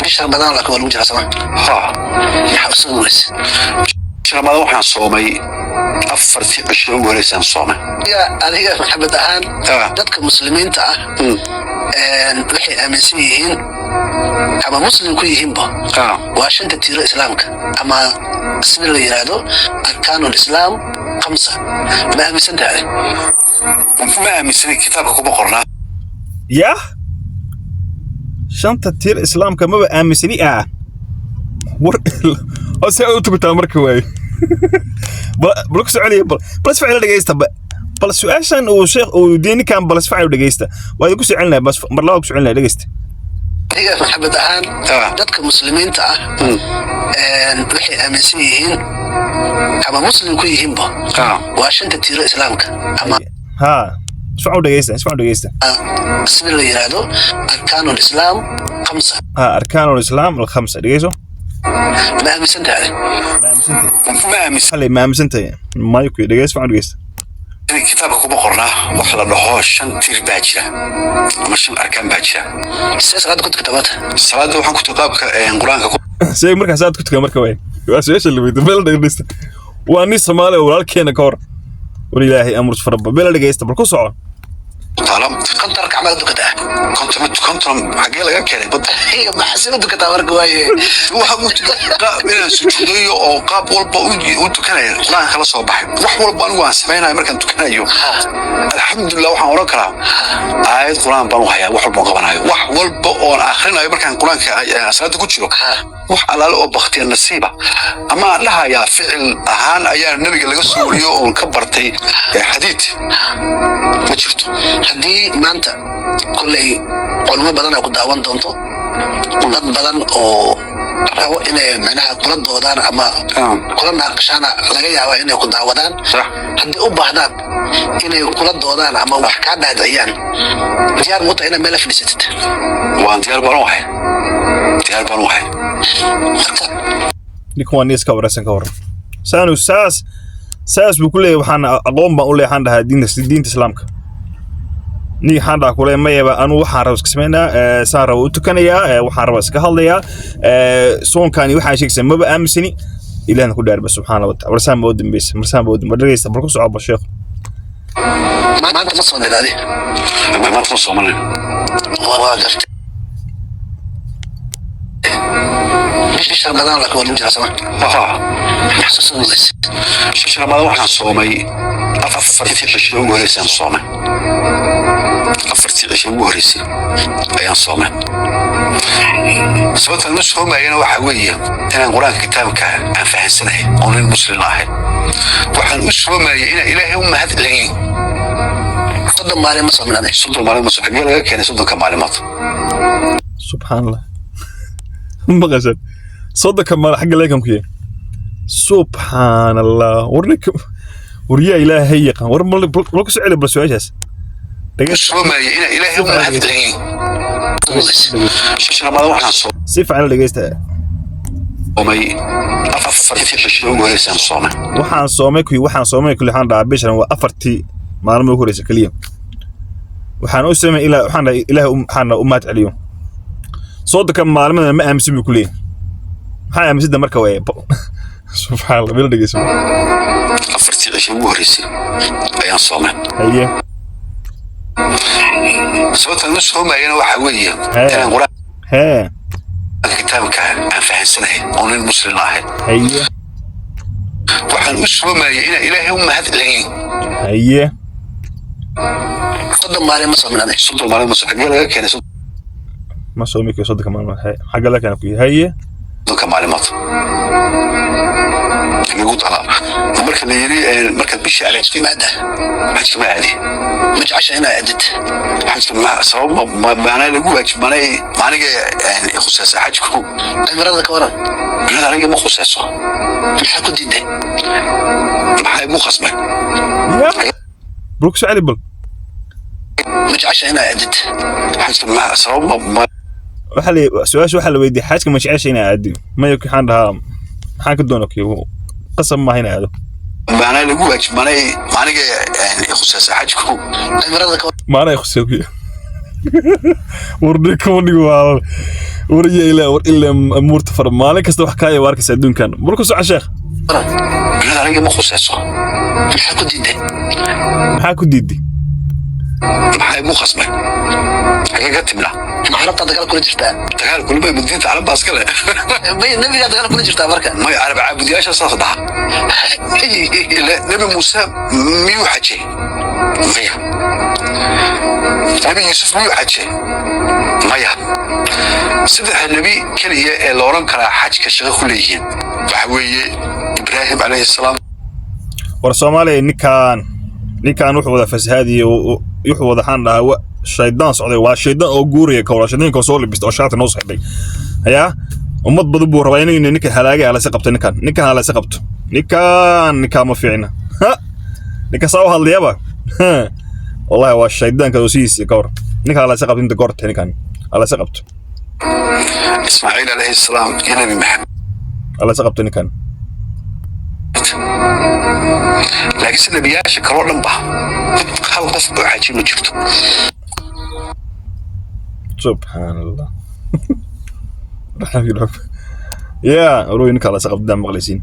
بشهر بدان لك ولا وجه سما ها يحبسون ولس شرمada waxaan soomay 4 cisho ugu horeysay soomay adiga maxamed ahaan dadka muslimiinta ah waxay aaminsan yihiin ama muslim ku yihiinba waa shanta tiiro islaamka ama sida la yiraahdo arkaanul islaam 5 ma aaminsan tahay ma aaminsan kitaabka kuma qornaa يا شنطة تير إسلام كما بأمسني أسأل أنت بتأمرك واي بلوك سؤالي بس فعلا دقيستا بس سؤال شان وشيخ وديني كان بس فعلا دقيستا وهذا كل سؤالنا بس مرلاو سؤالنا دقيستا هي محبة ahaan dadka muslimiinta ah waxay aaminsan yihiin ama muslim ku yihiinba waa shanta tiiro islaamka ama ها اسمعوا دقيستا sida la yiraahdo arkaanul islaam 5 أركان الإسلام الخمسة دقيسو ما aaminsan tahay ما أمسنتي ما يكوي دقيس فعلا دقيستا kitaabka kuma qornaa wax la dhaho 5 tiir baa jira ama 5 arkaan baa jira salaad ku tukata salaada waxaan ku tukaabka quraanka سيد مركز ساعات كنت كمركب وين واسويش اللي بيت بلا دقيستا واني سومالي ولالكينا كور ولله أمر فرب بلا دقيستا بالكو سعود طالب كنت ركع ما دكتا كنت حاجه laga keenay bad هي ما حسبت دكتا marka waaye waxa uu inaan sujuudayo oo qaab walba uu tukanayo quraan kala soo baxay wax walba anigu aan sameeyay markaan tukanayo alxamdulillah waxaan oran karaa aayad quraan baan u hayaa wax walba qabanayo wax walba oo aan akhrinayo markaan quraanka salaada ku jiro wax alaal oo baqtiya nasiiba ama dhahayaa ficil ahaan ayaa nabiga laga soo wariyo oo ka bartay xadiid ma jirto haddii maanta kulley culimo badan ay ku daawan doonto dad badan oo rabo inay macnaha kula doodaan ama kula naaqashaan laga yaabo inay ku daawadaan haddii u baahdaan inay kula doodaan ama wax ka dhaadiciyaan diyaar muta inay meel fadhiisatid waan diyaar baan u ahay نكون ناس كورسن كور سانو ساس بكل وحنا أقوم بقول لي حنا دين إسلامك ني حنا كله ما يبقى أنا وحارس كسمنا صار وتكنيا وحارس كهاليا سون كان يوحى شيء كسم ما بقى مسني إلى أن كل بس سبحانه وتعالى مرسام بودم بس مرسام بودم بدريس تبركوا صعب الشيخ ما أنت مصمم هذه ما تصمم واقفت بشهر بدان لك ولا وجه سما يحسسون ولس شرمada waxaan soomay 4 cisho ugu horeysay soomay 4 cisho ugu horeysay ayaan soomay sababta aan soomayna waxa weeye inaan quraanka kitaabka aan fahansanahay oo nin muslim ahay waxaan u soomayay in ilaahay u mahad celiyo soddon maalin ma soominay soddon maalin ma soominay laga keenay soddonka maalimood subhanallah مغزل صدق ما حق لكم كيه سبحان الله ورنك وريا إلهي يقا ورمل بلوك سعيد بس وعجز شوما إلى إلهي وما هدري شنو ما روحنا صوم سيف على لقيته ومي أفر في شنو هو يسمى صومه وحان صومك كل حان رابيش أنا وأفرتي ما أنا مقول ليس كليم وحان أسمع إلى وحان إله حان أمات عليهم صوتك معلمنا ما أمس بكليه هاي أمس ده مركوي سبحان الله بيلا دقيسة أفرتي عشان مهرسي أيام صومه هي صوت النص هم أيام وحوية أنا قرأ ها كتابك عن فهسنه أو المسلم واحد هي وحن أسهم إلهي هم هدري هي صدق مالي مصر من هذا صدق مالي مصر حقيقة كان ما صومك صدق معلومات حق لك أنا فيه هي صدق معلومات يقول على مركز نيري مركز بيش على في مادة حاجة ما عادي مش عشان هنا عدت حاجة ما صوب ما أنا اللي أقول ما أنا يعني خصوص حاجكم المرض كورا أنا رجع مخصوص الحكو دي ده ما مو خصمك بروكس علي بل مش عشان هنا عدت حاجة ما صوب ما وحلي سؤال شو حل ويدي حاجة مش عشان هنا عدي ما يمكن عندها حاجة دونك قسم ما هنا هذا ما أنا اللي أقول ما أنا يعني خصوص حاجكم المرض كورا ما أنا يخصك ورديكم وريا إلى أمور تفر مالك استوى حكاية وارك سادون كان مركز على شيخ أنا رأيي ما خصيصه محاكو ديدي maxay mu khasbay xagee ka timna maxalabta dagaal kula jirtaa dagaal kulba mudinta carab baas kale nabiga dagaal kula jirtaa marka may carab caabudiyaasha saasada nabi Muuse miyuu xajay maya nabi Yusuf miyuu xajay maya saddex nabi kaliya ee la oran kara xajka shaqo ku leeyihiin waxa weeye Ibrahim alayhi salaam war Soomaaliya ninkan wuxuu wada fasahaadiyay wuxuu wada xaan dhahaa shaydaan socday waa shaydaan oo guuraya ka wada shaydaan soo libista oo shaati noo saxday haya ummad badan buu rabaa inuu ninka halaagay ala si qabto ninkan ala si qabto ninka ma fiicna ninka soo hadlayaba wallahi waa shaydaan ka siisi ka war ninka ala si qabto inta goorta ninkan ala si qabto Ismaaciil alayhi salaam iyo nabi Maxamed ala si qabto ninkan laakiin sida biyaasha kala dhanba hal qof oo xajin ma jirto subhanallah يا روي نكالا سقف دام مغلسين